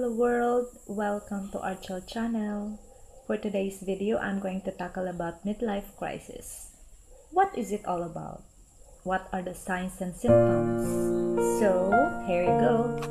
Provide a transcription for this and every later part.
Hello world, welcome to our chill channel. For today's video, I'm going to tackle about midlife crisis. What is it all about? What are the signs and symptoms? So, here you go.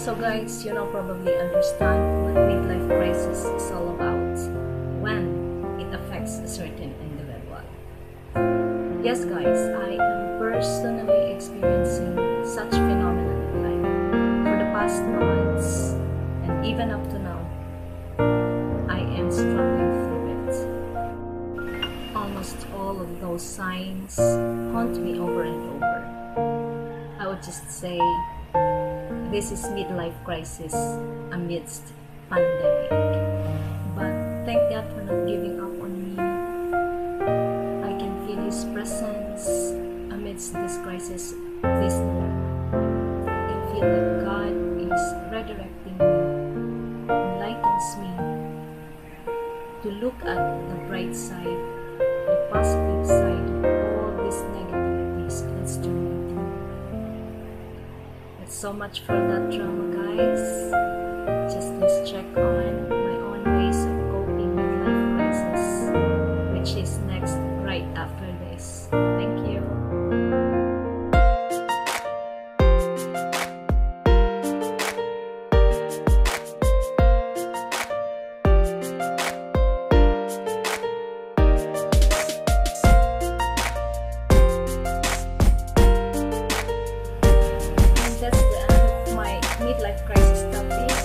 So guys, you now probably understand what midlife crisis is all about when it affects a certain individual. Yes guys, I am personally experiencing such phenomenon in life. For the past months and even up to now, I am struggling through it. Almost all of those signs haunt me over and over. I would just say, this is midlife crisis amidst pandemic. But thank God for not giving up on me. I can feel His presence amidst this crisis this year. I can feel that God is redirecting me, enlightens me to look at the bright side, the positive side of all these negativities and stimulating. So much for that drama, guys. Just let's check on my own ways of coping with life crisis, which is next right after this. Thank you. Midlife crisis topic.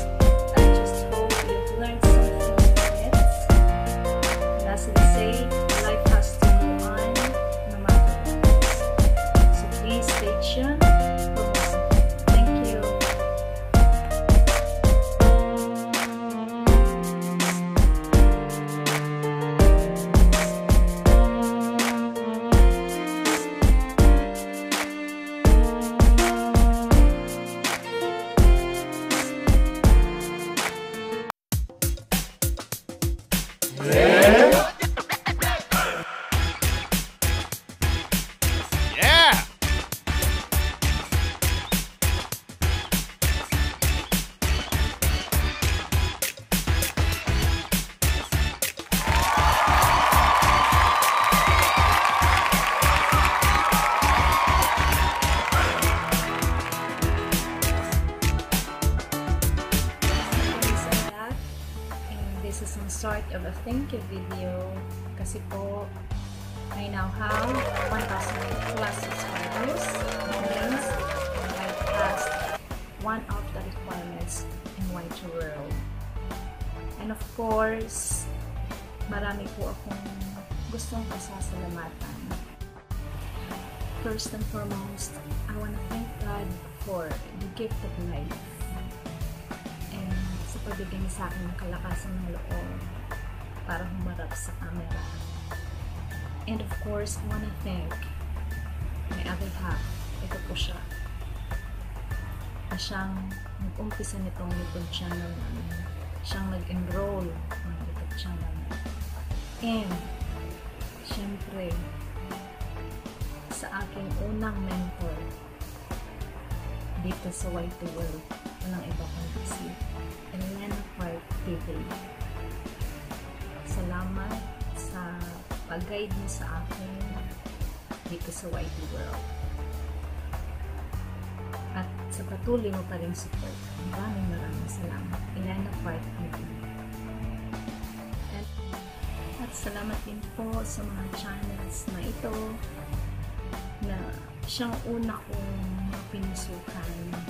I just hope you've learned something from it. And as they say, life has to go on no matter what. So please stay tuned for more. Thank you. This is some sort of a thank you video kasi po I now have 1,000 plus subscribers. That means I passed one of the requirements in YT World. And of course, marami po akong gustong pasasalamatan. First and foremost, I want to thank God for the gift of life. Sa pagbigay niya sa akin ng kalakasan ng loob para humarap sa camera. And of course, I wanna thank my other half. Ito po siya. Na siyang nag-umpisa nitong YouTube channel namin. Siyang nag-enroll ng YouTube channel namin. And, syempre, sa aking unang mentor dito sa YT World, walang iba kundi si TV. Salamat sa pag-guide mo sa akin dito sa YT World. At sa patuloy mo pa rin support. Maraming salamat. Ilana Part TV. At salamat din po sa mga channels na ito na siyang una kong pinusukan ng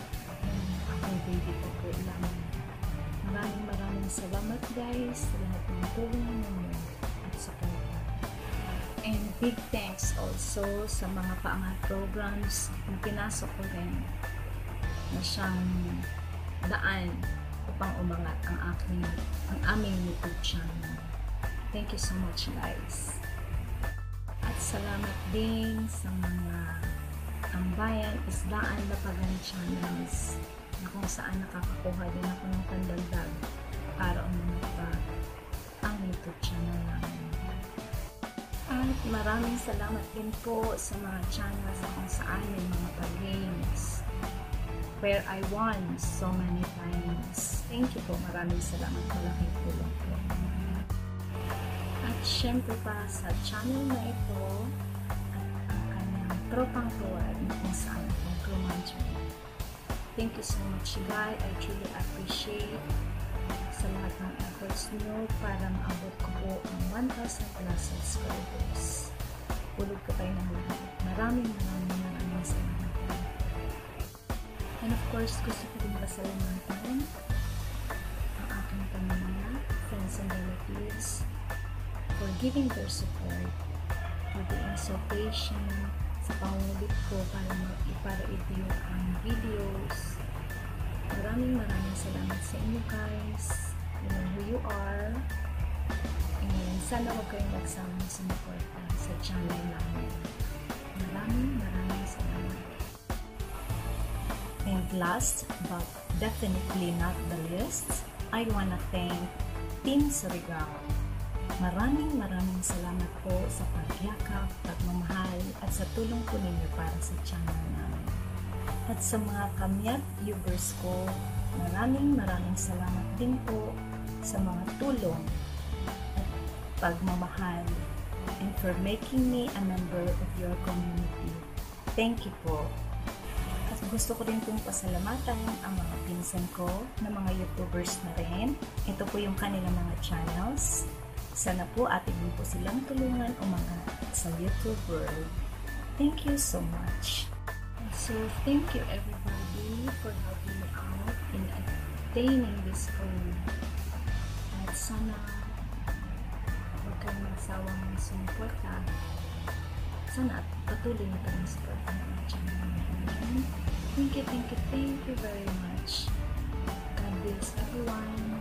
aking baby ko po lamang. Maraming salamat guys sa lahat ng tulong ninyo at suporta. And big thanks also sa mga paangat programs na pinasok ko rin na siyang daan upang umangat ang aming YouTube channel. Thank you so much guys. At salamat din sa mga Ambayan Isdaan Lapagan channels na kung saan nakakakuha din ako ng pandagdag para umunat pa ang YouTube channel namin. At maraming salamat din po sa mga channels na kung saan may mga pag-games where I won so many times. Thank you po. Maraming salamat. Malaking tulong po. At syempre pa sa channel na ito at ang kanyang tropang tuwad na kung saan akong crewmanager. Thank you so much guys. I truly appreciate sa lahat ng efforts nyo para maabot ko po ang 1,000 plus subscribers. Pulog ko kayo ng lahat. Maraming salamat. And of course, gusto ko din pasalamatan ang aking pamilya, friends and relatives for giving their support, for being so patient sa pangungulit ko para i-view ang videos. Maraming salamat sa inyo guys. You know who you are. And sana huwag kayong magsama sa suporta sa channel namin. Maraming salamat. And last but definitely not the least, I wanna thank Team Surigao. Maraming salamat po sa pagyakap, pagmamahal at sa tulong po ninyo para sa channel namin. At sa mga kamyat viewers ko, maraming salamat din po sa mga tulong at pagmamahal and for making me a member of your community. Thank you po. At gusto ko rin pong pasalamatan ang mga pinsan ko na mga YouTubers na rin. Ito po yung kanilang mga channels. Sana po atin din po silang tulungan umangat sa YouTube world. Thank you so much. So, thank you everybody for helping me out in attaining this goal. At sana huwag kang magsawang sumuporta. Sana at patuloy na kayong suporta ng channel namin. Thank you very much. God bless everyone.